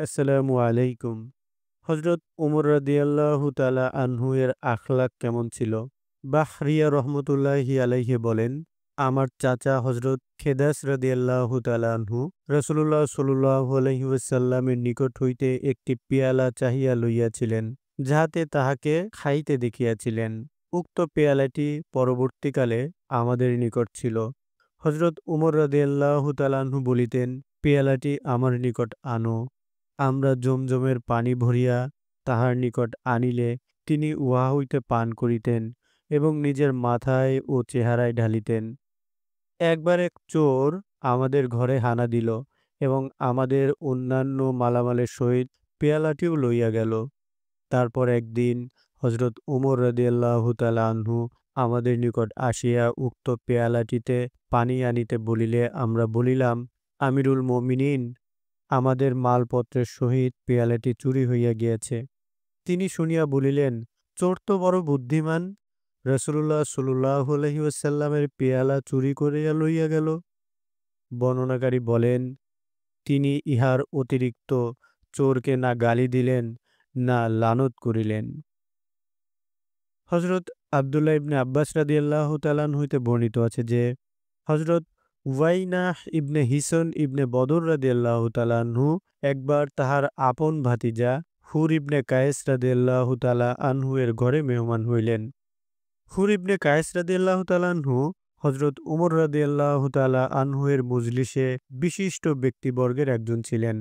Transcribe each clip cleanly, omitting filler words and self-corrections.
আসসালামু আলাইকুম। হযরত উমর রাদিয়াল্লাহু তাআলা আনহু এর আখলাক কেমন ছিল? বাহরিয়া রহমতুল্লাহি আলাইহি বলেন, আমার চাচা হযরত খেদাস রাদিয়াল্লাহু তাআলা আনহু রাসূলুল্লাহ সাল্লাল্লাহু আলাইহি ওয়াসাল্লামের নিকট হইতে একটি পেয়ালা চাহিয়া লইয়াছিলেন, যাহাতে তাহাকে খাইতে দেখিয়াছিলেন। উক্ত পেয়ালাটি পরবর্তীকালে আমাদের নিকট ছিল। হযরত উমর রাদিয়াল্লাহু তাআলা আনহু বলিতেন, পেয়ালাটি আমার নিকট আনো। আমরা জমজমের পানি ভরিয়া তাহার নিকট আনিলে তিনি উহা হইতে পান করিতেন এবং নিজের মাথায় ও চেহারায় ঢালিতেন। একবার এক চোর আমাদের ঘরে হানা দিল এবং আমাদের অন্যান্য মালামালের সহিত পেয়ালাটিও লইয়া গেল। তারপর একদিন হযরত উমর রাদিয়াল্লাহু তাআলা আনহু আমাদের নিকট আসিয়া উক্ত পেয়ালাটিতে পানি আনিতে বলিলে আমরা বলিলাম, আমিরুল মুমিনিন, আমাদের মালপত্রের সহিত পেয়ালাটি চুরি হইয়া গিয়াছে। তিনি শুনিয়া বলিলেন, চোর তো বড় বুদ্ধিমান, রাসূলুল্লাহ সাল্লাল্লাহু আলাইহি ওয়াসাল্লামের পেয়ালা চুরি করিয়া লইয়া গেল। বর্ণনাকারী বলেন, তিনি ইহার অতিরিক্ত চোরকে না গালি দিলেন না লানত করিলেন। হযরত আব্দুল্লাহ ইবনে আব্বাস রাদিয়াল্লাহু তাআলা আনহু হইতে বর্ণিত আছে যে, হযরত উয়াইনাহ ইবনে হিসন ইবনে বদর রাদিয়াল্লাহু তাআলা আনহু একবার তাহার আপন ভাতিজা হুর ইবনে কায়েস রাদিয়াল্লাহু তাআলা আনহু এর ঘরে মেহমান হইলেন। হুর ইবনে কায়েস রাদিয়াল্লাহু তাআলা আনহু হযরত উমর রাদিয়াল্লাহু তাআলা আনহু এর মজলিসে বিশিষ্ট ব্যক্তিবর্গের একজন ছিলেন।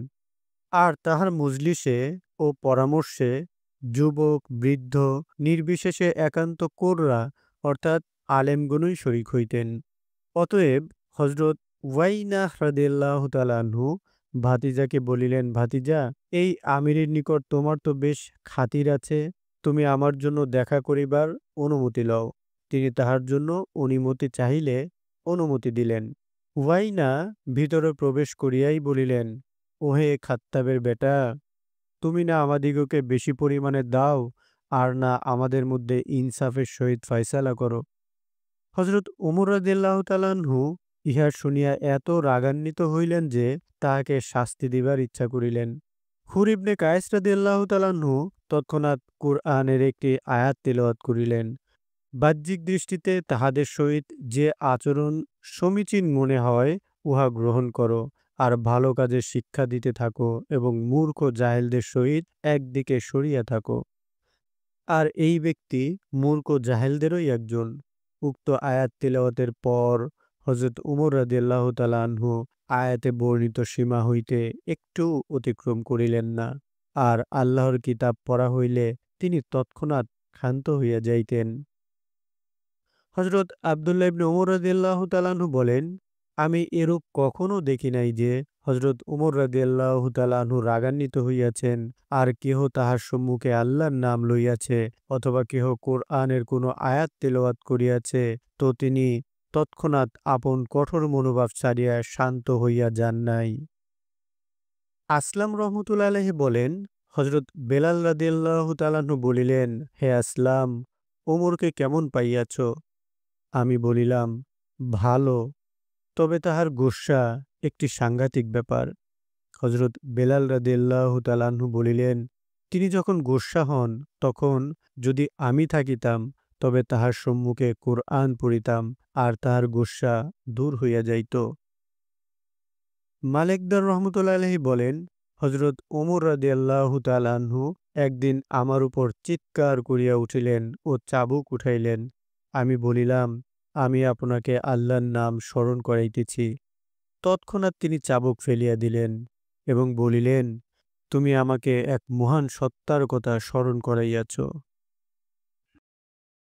আর তাহার মজলিসে ও পরামর্শে যুবক বৃদ্ধ নির্বিশেষে একান্ত কোররা অর্থাৎ আলেমগণই শরিক হইতেন। অতএব হযরত উয়াইনাহ রাদিয়াল্লাহু তাআলা আনহু ভাতিজাকে বলিলেন, ভাতিজা, এই আমিরের নিকট তোমার তো বেশ খাতির আছে, তুমি আমার জন্য দেখা করিবার অনুমতি লও। তিনি তাহার জন্য অনুমতি চাহিলে অনুমতি দিলেন। উয়াইনা ভিতরে প্রবেশ করিয়াই বলিলেন, ওহে খাত্তাবের বেটা, তুমি না আমাদিগকে বেশি পরিমাণে দাও আর না আমাদের মধ্যে ইনসাফের সহিত ফয়সালা করো। হযরত উমর রাদিয়াল্লাহু তাআলা আনহু ইহা শুনিয়া এত রাগান্বিত হইলেন যে তাহাকে শাস্তি দিবার ইচ্ছা করিলেন। হুর ইবনে কায়েস রাদিয়াল্লাহু তাআলা আনহু তৎক্ষণাৎ কুরআনের একটি আয়াত তিলাওয়াত করিলেন। বাহ্যিক দৃষ্টিতে তাহাদের সহিত যে আচরণ সমীচীন মনে হয় উহা গ্রহণ করো, আর ভালো কাজের শিক্ষা দিতে থাকো এবং মূর্খ জাহেলদের সহিত একদিকে সরিয়া থাকো। আর এই ব্যক্তি মূর্খ জাহেলদেরই একজন। উক্ত আয়াত তিলাওয়াতের পর হযরত উমর রাদিয়াল্লাহু তাআলা আনহু আয়াতে বর্ণিত সীমা হইতে একটু অতিক্রম করিলেন না। আর আল্লাহর কিতাব পড়া হইলে তিনি তৎক্ষণাৎ ক্ষান্ত হইয়া যাইতেন। হযরত আব্দুল্লাহ ইবনে উমর রাদিয়াল্লাহু তাআলা আনহু বলেন, আমি এরূপ কখনো দেখি নাই যে হযরত উমর রাদিয়াল্লাহু তাআলা আনহু রাগান্বিত হইয়াছেন আর কেহ তাহার সম্মুখে আল্লাহর নাম লইয়াছে অথবা কেহ কোরআনের কোনো আয়াত তিলাওয়াত করিয়াছে তো তিনি তৎক্ষণাৎ আপন কঠোর মনোভাব ছাড়িয়া শান্ত হইয়া যান নাই। আসলাম রহমতুল্লাহ আলাইহি বলেন, হযরত বেলাল রাদিয়াল্লাহু তাআলা আনহু বলিলেন, হে আসলাম, ওমরকে কেমন পাইয়াছ? আমি বলিলাম, ভালো, তবে তাহার গোস্বা একটি সাংঘাতিক ব্যাপার। হযরত বেলাল রাদিয়াল্লাহু তাআলা আনহু বলিলেন, তিনি যখন গোস্বা হন তখন যদি আমি থাকিতাম তবে তাহার সম্মুখে কোরআন পড়িতাম আর তাহার গোস্বা দূর হইয়া যাইত। মালেকদার রহমতুল্লাহ আলাইহি বলেন, হযরত ওমর রাদিয়াল্লাহু তাআলা আনহু একদিন আমার উপর চিৎকার করিয়া উঠিলেন ও চাবুক উঠাইলেন। আমি বলিলাম, আমি আপনাকে আল্লাহর নাম স্মরণ করাইতেছি। তৎক্ষণাৎ তিনি চাবুক ফেলিয়া দিলেন এবং বলিলেন, তুমি আমাকে এক মহান সত্তার কথা স্মরণ করাইয়াছ।